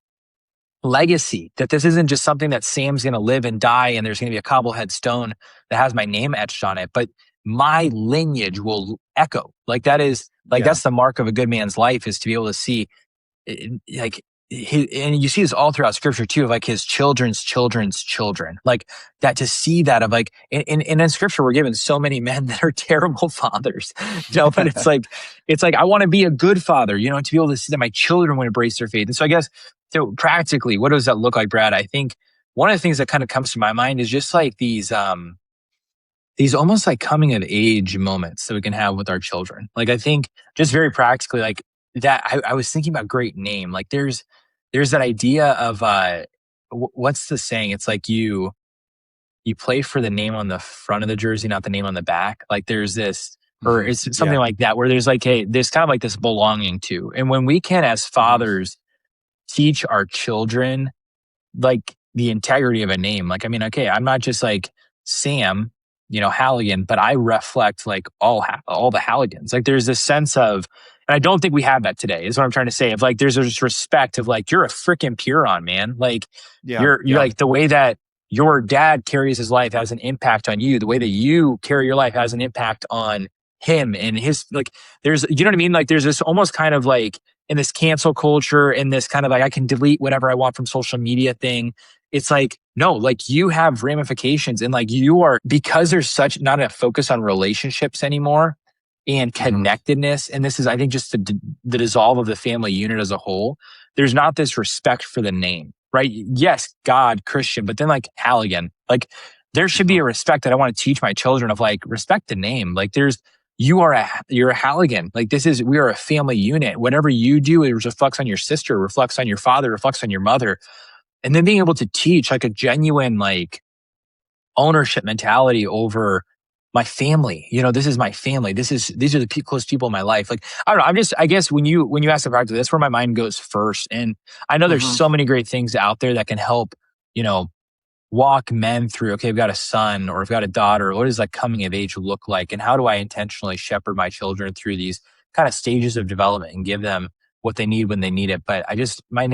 legacy. That this isn't just something that Sam's going to live and die and there's going to be a cobblehead stone that has my name etched on it, but my lineage will echo. Like that is, like, that's the mark of a good man's life, is to be able to see, like, and you see this all throughout scripture too, of like his children's children's children, like that, to see that of like, and in scripture, we're given so many men that are terrible fathers, but it's like, I want to be a good father, to be able to see that my children would embrace their faith. And so I guess, so practically, what does that look like, Brad? I think one of the things that kind of comes to my mind is just like these almost like coming of age moments that we can have with our children. Like, I think just very practically, like that, I was thinking about great name. Like there's that idea of, what's the saying? It's like you play for the name on the front of the jersey, not the name on the back. Like there's this, or it's something like that, where there's like, hey, there's kind of like this belonging to. And when we can, as fathers, teach our children like the integrity of a name. Like, I mean, okay, I'm not just like Sam, Halligan, but I reflect like all the Halligans. Like there's this sense of, and I don't think we have that today, is what I'm trying to say, of like, there's this respect of like, you're a freaking Puron, man. Like you're like, the way that your dad carries his life has an impact on you. The way that you carry your life has an impact on him and his, like, there's, you know what I mean? Like there's this almost kind of like, in this cancel culture, in this kind of like, I can delete whatever I want from social media thing. It's like, no, like you have ramifications, and like you are, because there's such not a focus on relationships anymore and connectedness. And this is, I think, just the dissolve of the family unit as a whole. There's not this respect for the name, right? Yes, God, Christian, but then like Halligan, like there should be a respect that I want to teach my children of, like, respect the name. Like you're a Halligan. Like we are a family unit. Whatever you do, it reflects on your sister, reflects on your father, reflects on your mother. And then being able to teach like a genuine, like, ownership mentality over my family. This is my family. These are the close people in my life. Like, I don't know. I guess when you ask the practice, that's where my mind goes first. And I know there's so many great things out there that can help, walk men through, okay, I've got a son or I've got a daughter. What does like coming of age look like? And how do I intentionally shepherd my children through these kind of stages of development and give them what they need when they need it? But my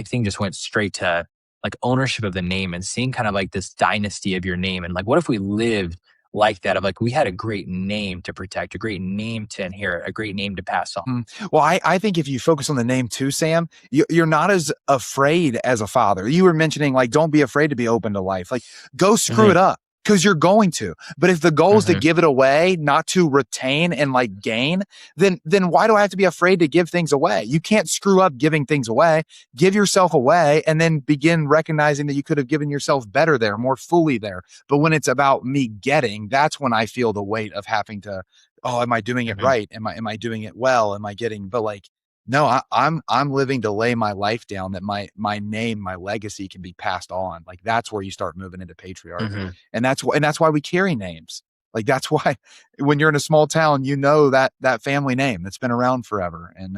thing just went straight to like ownership of the name and seeing kind of like this dynasty of your name. And like, what if we lived like that, of like, we had a great name to protect, a great name to inherit, a great name to pass on. Well, I think if you focus on the name too, Sam, you're not as afraid as a father. You were mentioning, like, don't be afraid to be open to life. Like, go screw it up, because you're going to. But if the goal is to give it away, not to retain and like gain, then why do I have to be afraid to give things away? You can't screw up giving things away. Give yourself away and then begin recognizing that you could have given yourself better there, more fully there. But when it's about me getting, that's when I feel the weight of having to, oh, am I doing it right? Am I doing it well? Am I getting, but like, no, I'm living to lay my life down, that my name, my legacy can be passed on. Like, that's where you start moving into patriarch. And that's why we carry names. Like, that's why when you're in a small town, that family name that's been around forever. And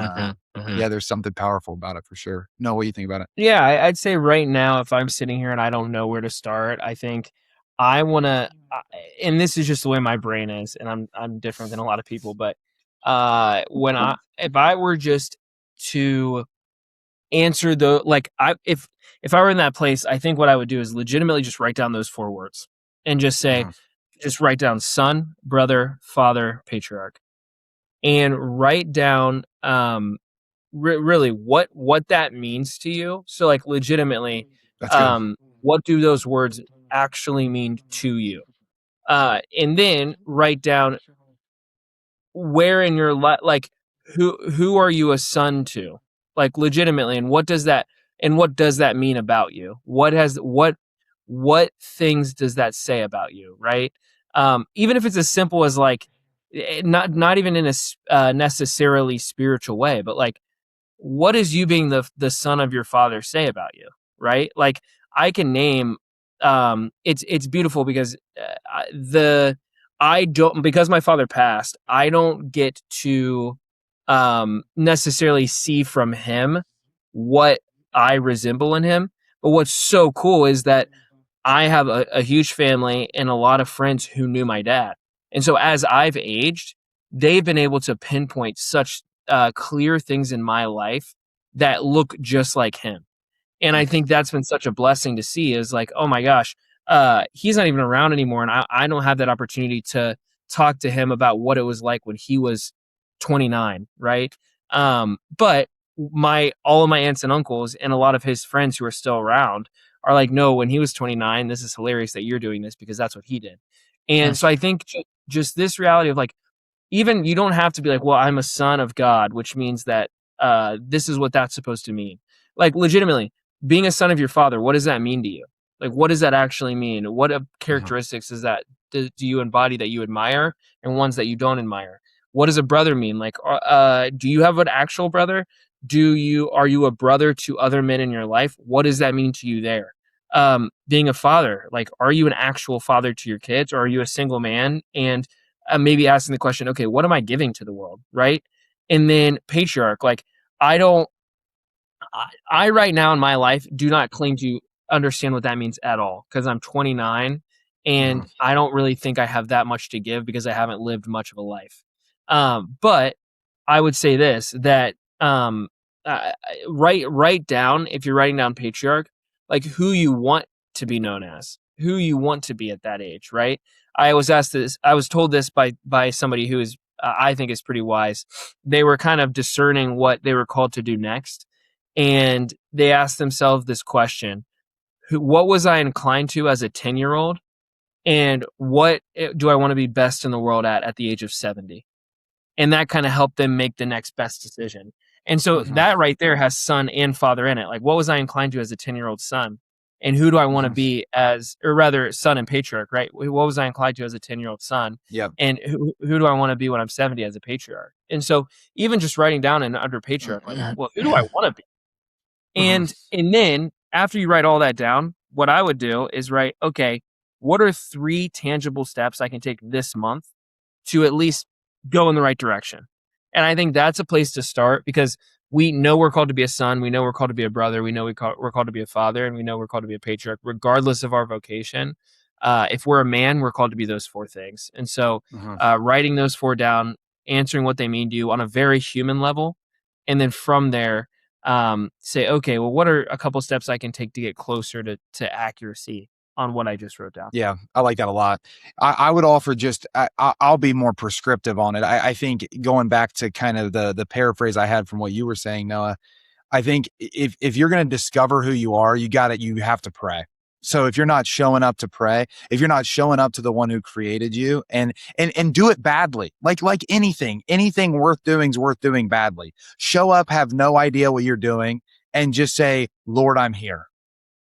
yeah, there's something powerful about it for sure. No, what do you think about it? Yeah, I'd say right now, if I'm sitting here and I don't know where to start, I think I want to, and this is just the way my brain is, and I'm different than a lot of people, but if I were just to answer if I were in that place, I think what I would do is legitimately just write down those 4 words and just say, just write down son, brother, father, patriarch, and write down really what that means to you. So like, legitimately, what do those words actually mean to you? And then write down where in your life, like, who are you a son to? Like, legitimately, and what does that, And what does that mean about you? What things does that say about you, right? Even if it's as simple as like, not even in a necessarily spiritual way, but like, what does you being the son of your father say about you, right? Like, I can name, it's beautiful because I don't, because my father passed, I don't get to necessarily see from him what I resemble in him. But what's so cool is that I have a huge family and a lot of friends who knew my dad. And so as I've aged, they've been able to pinpoint such clear things in my life that look just like him. And I think that's been such a blessing to see, is like, oh my gosh, he's not even around anymore. And I don't have that opportunity to talk to him about what it was like when he was 29. Right. But all of my aunts and uncles and a lot of his friends who are still around are like, no, when he was 29, this is hilarious that you're doing this because that's what he did. And so I think just this reality of like, even you don't have to be like, well, I'm a son of God, which means that this is what that's supposed to mean. Like, legitimately, being a son of your father, what does that mean to you? Like, what does that actually mean? What characteristics is that do you embody that you admire, and ones that you don't admire? What does a brother mean? Like, do you have an actual brother? Are you a brother to other men in your life? What does that mean to you there? Being a father, like, are you an actual father to your kids, or are you a single man? And maybe asking the question, okay, what am I giving to the world, right? And then patriarch, like, I don't, I right now in my life do not claim to understand what that means at all, because I'm 29 and I don't really think I have that much to give because I haven't lived much of a life. But I would say this, that write down, if you're writing down patriarch, like who you want to be known as, who you want to be at that age, right? I was told this by somebody who is I think is pretty wise. They were kind of discerning what they were called to do next, and they asked themselves this question: what was I inclined to as a 10-year-old, and what do I want to be best in the world at the age of 70? And that kind of helped them make the next best decision. And so that right there has son and father in it. Like, what was I inclined to as a 10-year-old son? And who do I want to be as, or rather, son and patriarch, right? What was I inclined to as a 10-year-old son? Yep. And who do I want to be when I'm 70 as a patriarch? And so even just writing down and under patriarch, like, well, who do I want to be? And then after you write all that down, what I would do is write, okay, what are 3 tangible steps I can take this month to at least go in the right direction? And I think that's a place to start, because we know we're called to be a son. We know we're called to be a brother. We know we're called to be a father, and we know we're called to be a patriarch, regardless of our vocation. If we're a man, we're called to be those 4 things. And so writing those 4 down, answering what they mean to you on a very human level. And then from there, say, okay, well, what are a couple steps I can take to get closer to accuracy on what I just wrote down? Yeah, I like that a lot. I would offer just, I'll be more prescriptive on it. I think going back to kind of the paraphrase I had from what you were saying, Noah, I think if you're going to discover who you are, you have to pray. So if you're not showing up to pray, if you're not showing up to the one who created you, and do it badly, like anything worth doing is worth doing badly. Show up, have no idea what you're doing, and just say, Lord, I'm here.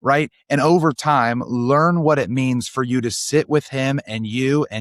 Right. And over time, learn what it means for you to sit with him and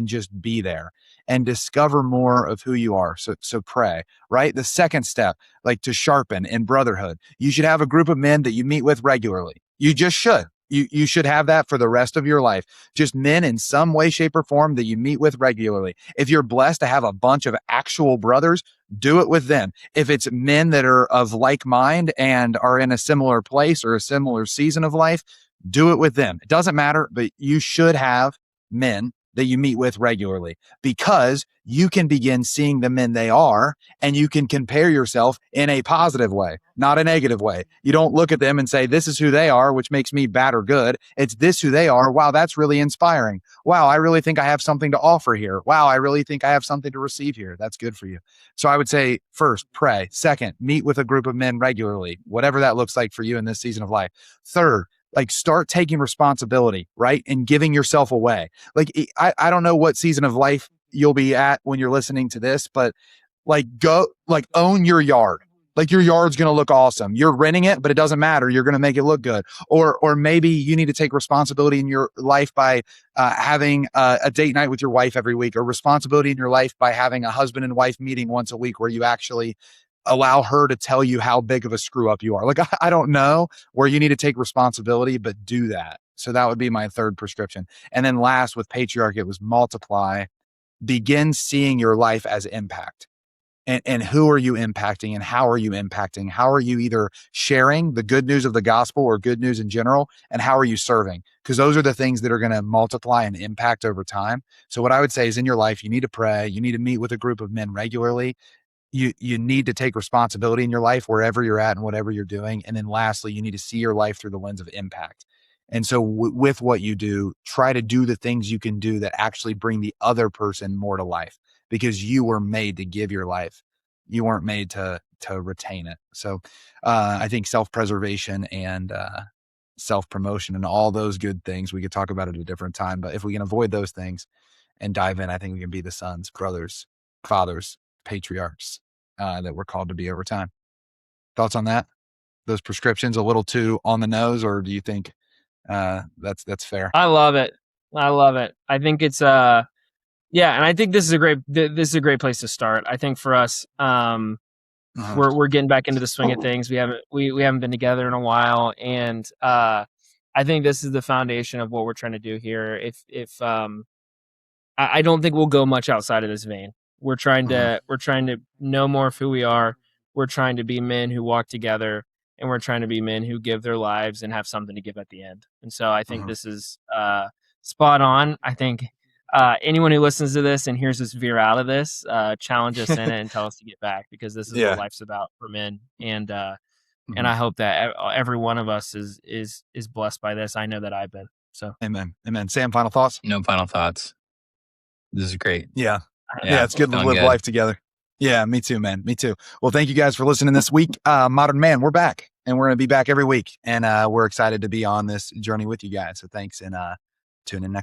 just be there and discover more of who you are. So pray, right? The second step, like to sharpen in brotherhood, you should have a group of men that you meet with regularly. You just should. You should have that for the rest of your life. Just men in some way, shape, or form that you meet with regularly. If you're blessed to have a bunch of actual brothers, do it with them. If it's men that are of like mind and are in a similar place or a similar season of life, do it with them. It doesn't matter, but you should have men that you meet with regularly, because you can begin seeing the men they are, and you can compare yourself in a positive way, not a negative way. You don't look at them and say, this is who they are, which makes me bad or good. It's this who they are. Wow, that's really inspiring. Wow, I really think I have something to offer here. Wow, I really think I have something to receive here. That's good for you. So I would say, first, pray. Second, meet with a group of men regularly, whatever that looks like for you in this season of life. Third, like, start taking responsibility, right? And giving yourself away. Like, I don't know what season of life you'll be at when you're listening to this, but like, go, like, own your yard. Like your yard's going to look awesome. You're renting it, but it doesn't matter. You're going to make it look good. Or maybe you need to take responsibility in your life by having a date night with your wife every week, or responsibility in your life by having a husband and wife meeting once a week where you actually allow her to tell you how big of a screw up you are. Like, I don't know where you need to take responsibility, but do that. So that would be my third prescription. And then last with patriarch, it was multiply. Begin seeing your life as impact. And who are you impacting and how are you impacting? How are you either sharing the good news of the gospel or good news in general? And how are you serving? Because those are the things that are going to multiply and impact over time. So what I would say is in your life, you need to pray. You need to meet with a group of men regularly. You need to take responsibility in your life wherever you're at and whatever you're doing. And then lastly, you need to see your life through the lens of impact. And so with what you do, try to do the things you can do that actually bring the other person more to life, because you were made to give your life. You weren't made to retain it. So I think self-preservation and self-promotion and all those good things, we could talk about it at a different time. But if we can avoid those things and dive in, I think we can be the sons, brothers, fathers, patriarchs that we're called to be over time. Thoughts on that? Those prescriptions a little too on the nose, or do you think that's fair? I love it. I think it's and I think this is a great place to start. I think for us, we're getting back into the swing of things. We haven't been together in a while, and I think this is the foundation of what we're trying to do here. If I don't think we'll go much outside of this vein. We're trying to know more of who we are. We're trying to be men who walk together, and we're trying to be men who give their lives and have something to give at the end. And so I think this is spot on. I think anyone who listens to this and hears us veer out of this, challenge us in it and tell us to get back, because this is what life's about for men. And I hope that every one of us is blessed by this. I know that I've been. So amen. Sam, final thoughts? No final thoughts. This is great. Yeah, it's good to live life together. Yeah, me too, man. Me too. Well, thank you guys for listening this week. Modern Man, we're back, and we're going to be back every week. And we're excited to be on this journey with you guys. So thanks, and tune in next week.